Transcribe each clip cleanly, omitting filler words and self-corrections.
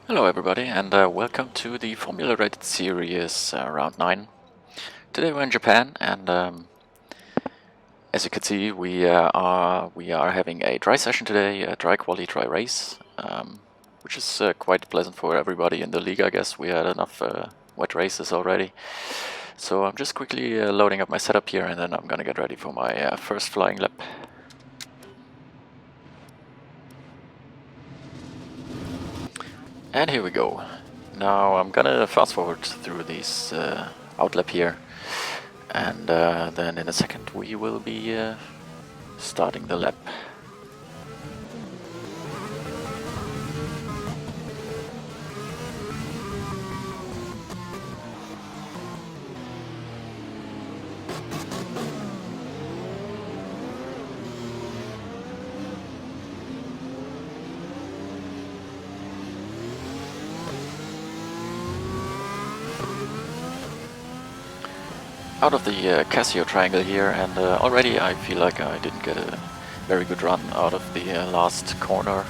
Hello everybody and welcome to the Formula Rated Series round 9. Today we're in Japan and as you can see we are having a dry session today, a dry quali, dry race, which is quite pleasant for everybody in the league. I guess we had enough wet races already. So I'm just quickly loading up my setup here and then I'm gonna get ready for my first flying lap. And here we go. Now I'm gonna fast forward through this outlap here, and then in a second we will be starting the lap. Out of the Casio triangle here, and already I feel like I didn't get a very good run out of the last corner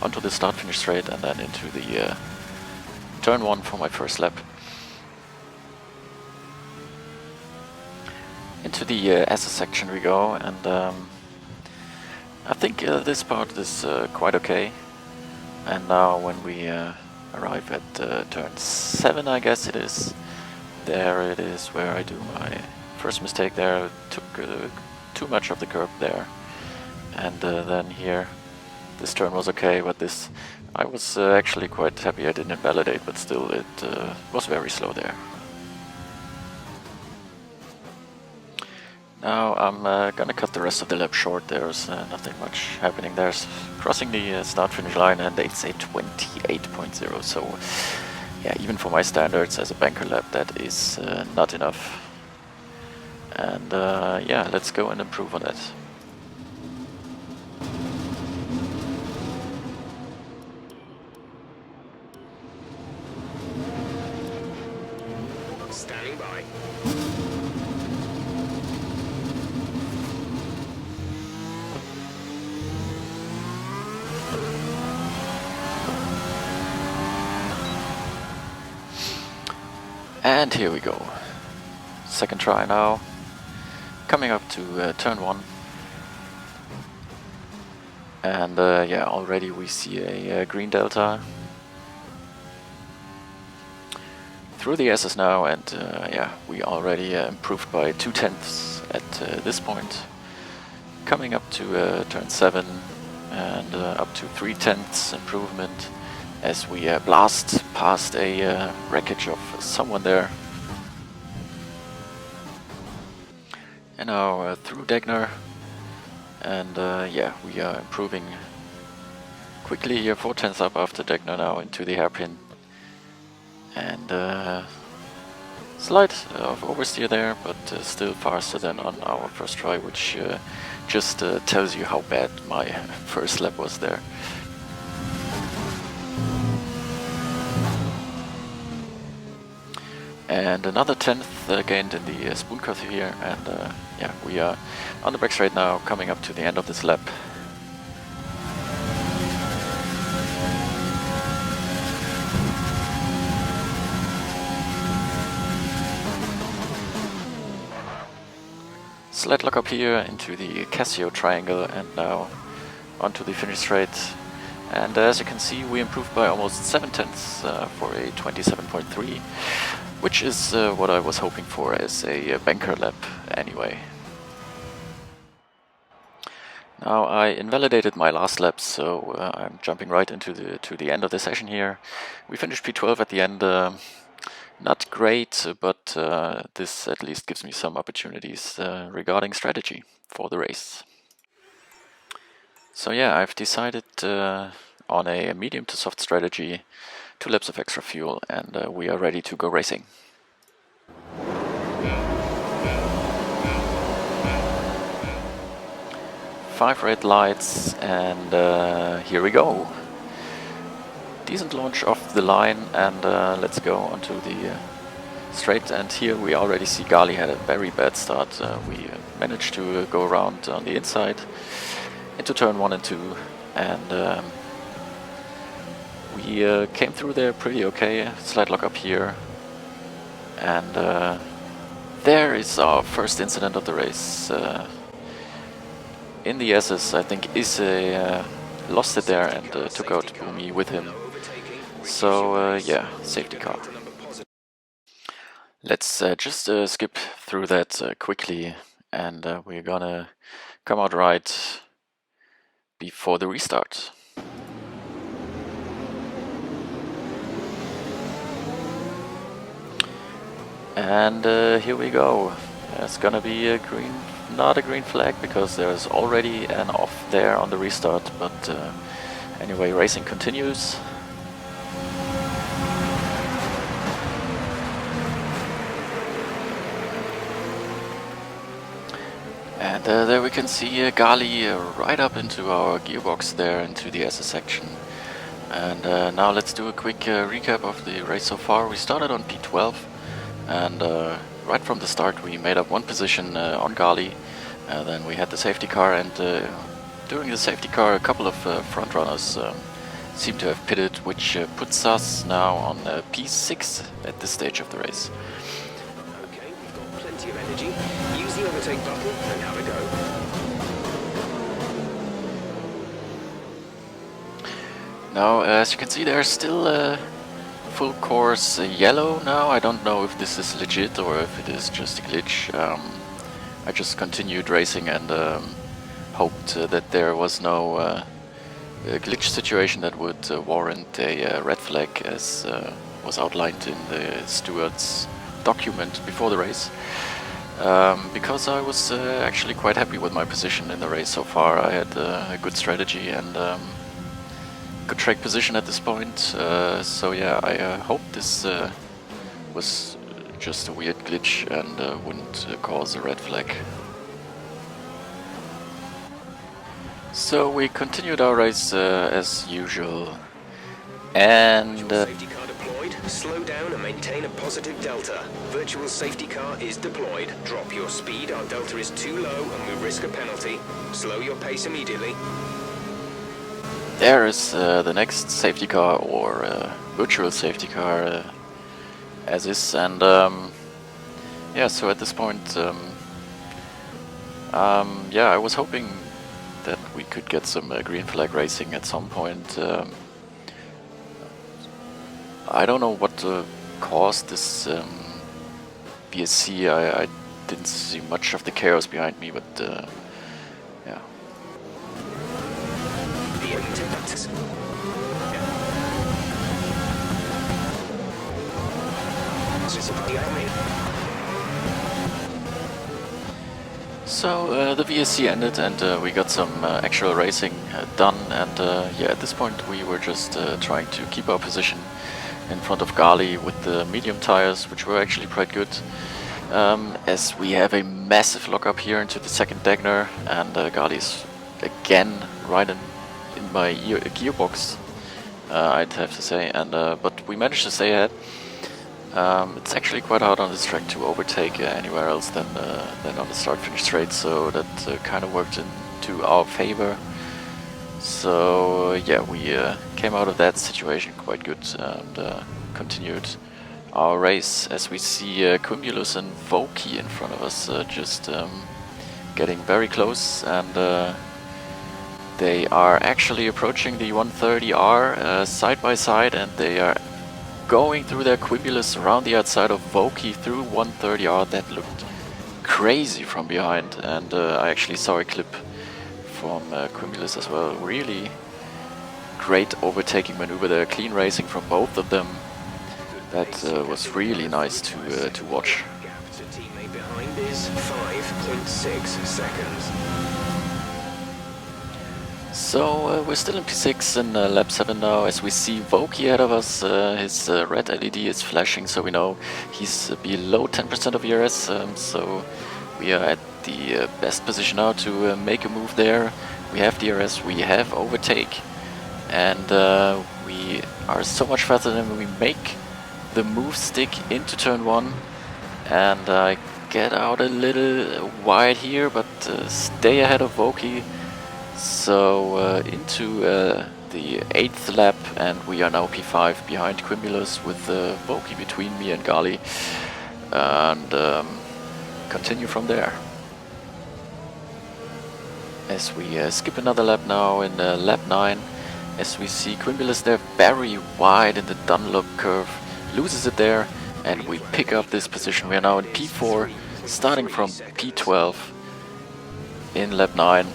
onto the start-finish straight and then into the turn 1 for my first lap. Into the SS section we go, and I think this part is quite okay. And now when we arrive at turn 7, I guess it is, there it is where I do my first mistake there. Took too much of the curb there, and then here this turn was okay, but this I was actually quite happy I didn't invalidate, but still it was very slow there. Now I'm gonna cut the rest of the lap short. There's nothing much happening there. Crossing the start-finish line, and it's a 28.0, so yeah, even for my standards as a banker lap, that is not enough. And yeah, let's go and improve on that. Standing by. And here we go. Second try now. Coming up to turn 1. And yeah, already we see a green delta through the S's now, and yeah, we already improved by 0.2 at this point. Coming up to turn 7 and up to 0.3 improvement as we blast past a wreckage of someone there. And now through Degner, and yeah, we are improving quickly here, 0.4 up after Degner now into the hairpin. And slight of oversteer there, but still faster than on our first try, which just tells you how bad my first lap was there. And another 10th gained in the spoon curve here, and yeah, we are on the back straight now, coming up to the end of this lap. Slight lock up here into the Casio triangle, and now onto the finish straight. And as you can see, we improved by almost 0.7 for a 27.3, which is what I was hoping for as a banker lap anyway. Now I invalidated my last lap, so I'm jumping right into the end of the session here. We finished P12 at the end. Not great, but this at least gives me some opportunities regarding strategy for the race. So yeah, I've decided on a medium to soft strategy, 2 laps of extra fuel, and we are ready to go racing. Five red lights, and here we go. Decent launch off the line, and let's go onto the straight. And here we already see Gali had a very bad start. We managed to go around on the inside into turn 1 and 2, and We came through there pretty okay, slight lock up here, and there is our first incident of the race. In the S's, I think Isse lost it there and took out Boomy with him. So yeah, safety car. Let's just skip through that quickly, and we're gonna come out right before the restart. And here we go. It's gonna be a green, not a green flag, because there's already an off there on the restart, but anyway, racing continues. And there we can see Gali right up into our gearbox there, into the SS section. And now let's do a quick recap of the race so far. We started on P12, and right from the start we made up one position on Gali. Then we had the safety car, and during the safety car a couple of front runners seem to have pitted, which puts us now on P6 at this stage of the race. Okay, we've got plenty of energy. Use the overtake button and have a go. Now, as you can see, there's still full course yellow now. I don't know if this is legit or if it is just a glitch. I just continued racing and hoped that there was no glitch situation that would warrant a red flag, as was outlined in the steward's document before the race. Because I was actually quite happy with my position in the race so far. I had a good strategy and good track position at this point. So yeah, I hope this was just a weird glitch and wouldn't cause a red flag. So we continued our race as usual, and safety car deployed. Slow down and maintain a positive delta. Virtual safety car is deployed. Drop your speed. Our delta is too low and we risk a penalty. Slow your pace immediately. there is the next safety car, or virtual safety car, as is, and yeah, so at this point, yeah, I was hoping that we could get some green flag racing at some point. I don't know what caused this BSC. I didn't see much of the chaos behind me, but yeah. So the VSC ended, and we got some actual racing done, and yeah, at this point we were just trying to keep our position in front of Gali with the medium tires, which were actually quite good, as we have a massive lockup here into the second Dagner, and Gali's again right in my gearbox, I'd have to say, and but we managed to stay ahead. It's actually quite hard on this track to overtake anywhere else than on the start-finish straight, so that kind of worked into our favor. So yeah, we came out of that situation quite good and continued our race, as we see Cumulus and Voki in front of us, just getting very close, and they are actually approaching the 130R side by side, and they are going through their Quibulus around the outside of Voki through 130R. That looked crazy from behind, and I actually saw a clip from Quibulus as well. Really great overtaking maneuver there, clean racing from both of them. That was really nice to watch. Gap to teammate behind is 5.6 seconds. So we're still in P6 in lap 7 now, as we see Voki ahead of us. His red LED is flashing, so we know he's below 10% of ERS, so we are at the best position now to make a move there. We have DRS, we have overtake, and we are so much faster than when we make the move stick into turn 1, and I get out a little wide here, but stay ahead of Voki. So into the 8th lap, and we are now P5 behind Quimulus with Voki between me and Gali, and continue from there. As we skip another lap now in lap 9, as we see Quimulus there very wide in the Dunlop curve, loses it there, and we pick up this position. We are now in P4, starting from P12 in lap 9.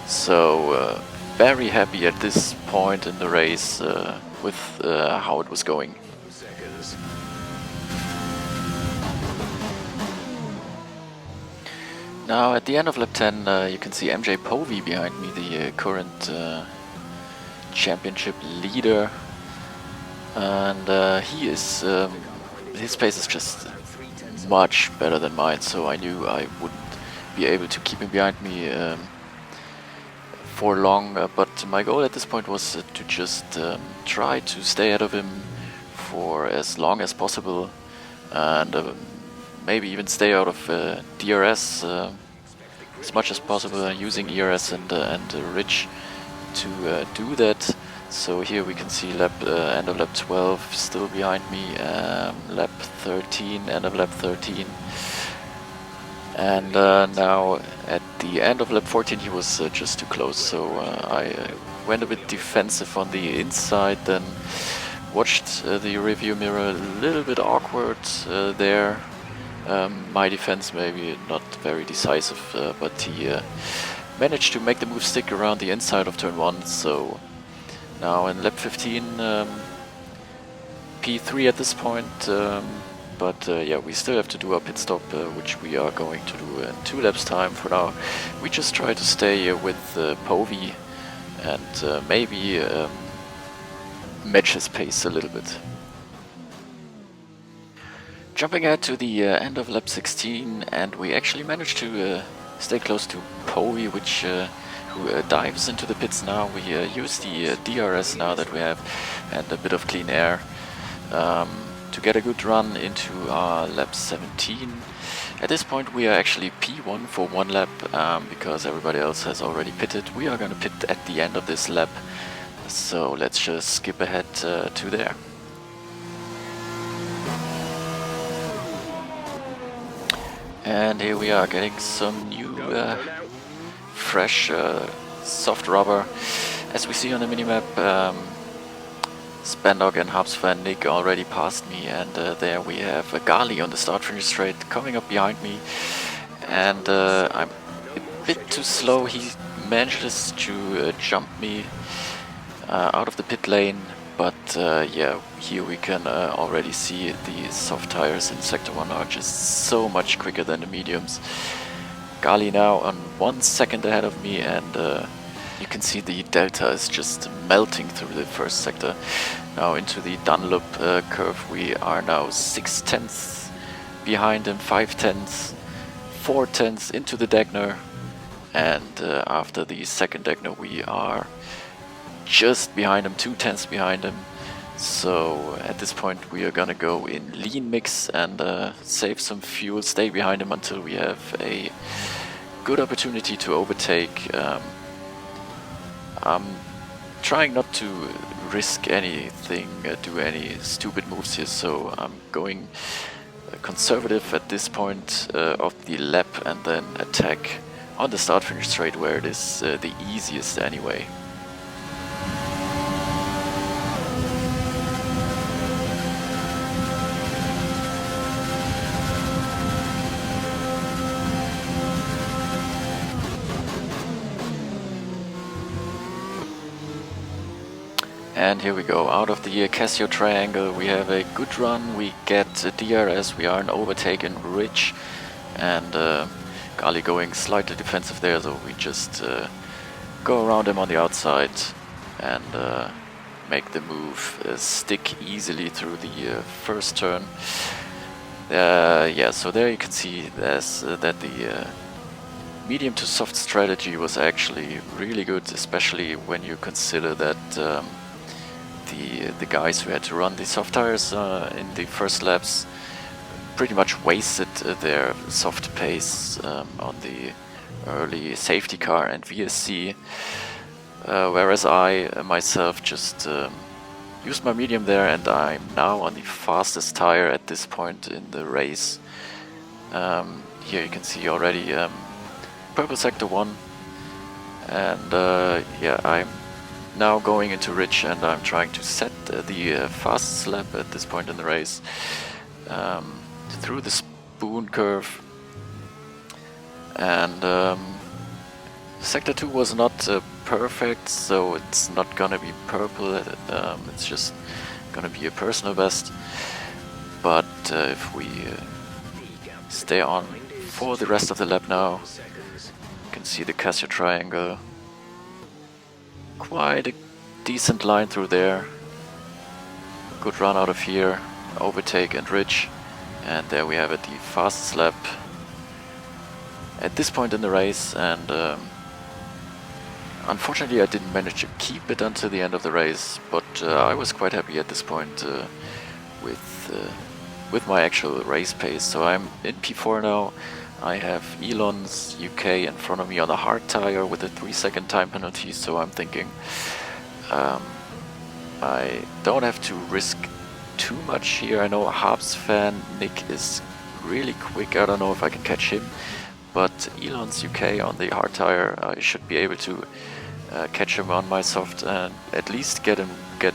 So very happy at this point in the race with how it was going. Now at the end of lap 10 you can see MJ Povey behind me, the current championship leader, and he is his pace is just much better than mine, so I knew I wouldn't be able to keep him behind me for long, but my goal at this point was to just try to stay ahead of him for as long as possible, and maybe even stay out of DRS as much as possible, using ERS and Rich to do that. So here we can see end of lap 12 still behind me, lap 13, end of lap 13. And now at the end of lap 14 he was just too close, so I went a bit defensive on the inside, then watched the review mirror, a little bit awkward there. My defense maybe not very decisive, but he managed to make the move stick around the inside of turn 1, so now in lap 15, P3 at this point, but yeah, we still have to do our pit stop, which we are going to do in 2 laps time. For now, we just try to stay with Povey and maybe match his pace a little bit. Jumping ahead to the end of lap 16, and we actually managed to stay close to Povey, which who dives into the pits now. We use the DRS now that we have, and a bit of clean air to get a good run into lap 17. At this point we are actually P1 for 1 lap because everybody else has already pitted. We are going to pit at the end of this lap, so let's just skip ahead to there. And here we are getting some new fresh soft rubber. As we see on the minimap, Spandog and Hubsfan Nick already passed me, and there we have Gali on the start finish straight coming up behind me, and I'm a bit too slow. He manages to jump me out of the pit lane, but yeah, here we can already see the soft tires in Sector 1 are just so much quicker than the mediums. Gali now on 1 second ahead of me, and you can see the delta is just melting through the first sector. Now into the Dunlop curve we are now 6/10 behind him, 5/10, 4/10 into the Degner, and after the second Degner we are just behind him, 2/10 behind him. So at this point we are gonna go in lean mix and save some fuel, stay behind him until we have a good opportunity to overtake. I'm trying not to risk anything, do any stupid moves here, so I'm going conservative at this point of the lap, and then attack on the start finish straight where it is the easiest anyway. And here we go, out of the Casio triangle we have a good run, we get DRS, we are in overtake and Rich, and Gali going slightly defensive there, so we just go around him on the outside and make the move stick easily through the first turn. Yeah, so there you can see that the medium to soft strategy was actually really good, especially when you consider that the guys who had to run the soft tires in the first laps pretty much wasted their soft pace on the early safety car and VSC. whereas I myself just used my medium there, and I'm now on the fastest tire at this point in the race. Here you can see already purple sector 1, and yeah, I'm now going into ridge, and I'm trying to set the fastest lap at this point in the race through the spoon curve. And sector 2 was not perfect, so it's not gonna be purple, it's just gonna be a personal best. But if we stay on for the rest of the lap now, you can see the Casio triangle. Quite a decent line through there. Good run out of here, overtake and ridge, and there we have it, the fastest lap at this point in the race. And unfortunately I didn't manage to keep it until the end of the race, but I was quite happy at this point with my actual race pace. So I'm in P4 now. I have Elon's UK in front of me on the hard tire with a 3-second time penalty, so I'm thinking I don't have to risk too much here. I know Harp's fan Nick is really quick, I don't know if I can catch him, but Elon's UK on the hard tire, I should be able to catch him on my soft and at least get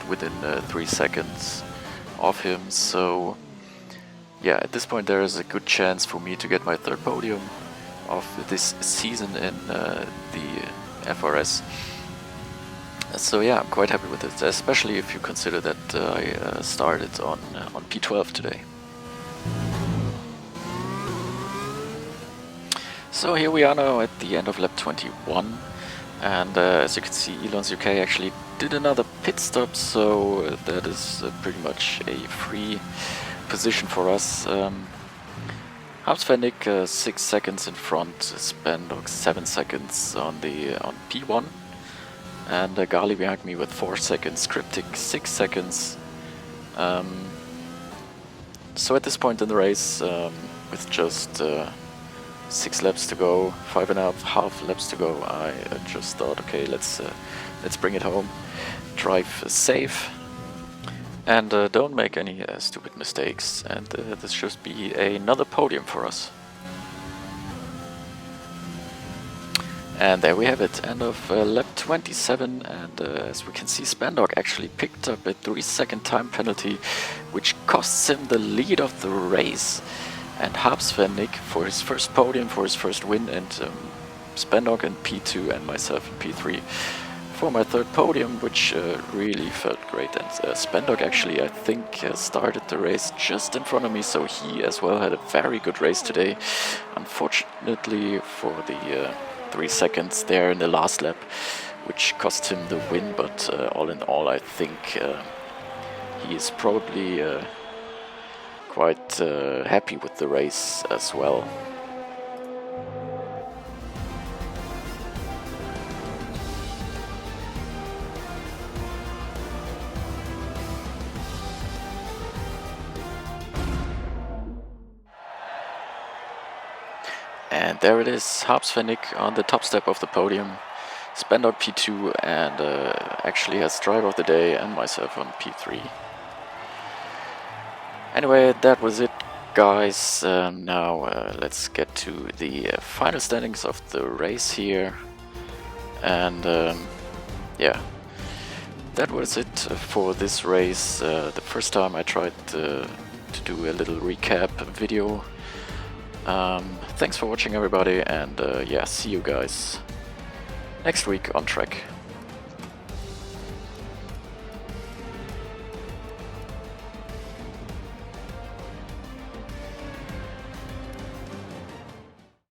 within 3 seconds of him. So yeah, at this point there is a good chance for me to get my third podium of this season in the FRS. So yeah, I'm quite happy with it, especially if you consider that I started on P12 today. So here we are now at the end of lap 21, and as you can see, Elon's UK actually did another pit stop, so that is pretty much a free position for us. Habsfennig 6 seconds in front, Spandog 7 seconds on P1, and Gali behind me with 4 seconds, Cryptic 6 seconds. So at this point in the race, with just 6 laps to go, 5.5 laps to go, I just thought, okay, let's bring it home, drive safe, and don't make any stupid mistakes, and this should be another podium for us. And there we have it, end of lap 27, and as we can see, Spandog actually picked up a 3-second time penalty, which costs him the lead of the race. And Habsfennig for his first podium, for his first win, and Spandog in P2 and myself in P3 for my third podium, which really felt great. And Spandog actually, I think, started the race just in front of me, so he as well had a very good race today. Unfortunately for the 3 seconds there in the last lap, which cost him the win, but all in all I think he is probably quite happy with the race as well. And there it is, Habsfennig on the top step of the podium, Spandog P2, and actually has driver of the day, and myself on P3. Anyway, that was it, guys. Now let's get to the final standings of the race here. And yeah, that was it for this race. The first time I tried to do a little recap video. Thanks for watching, everybody, and yeah, see you guys next week on track.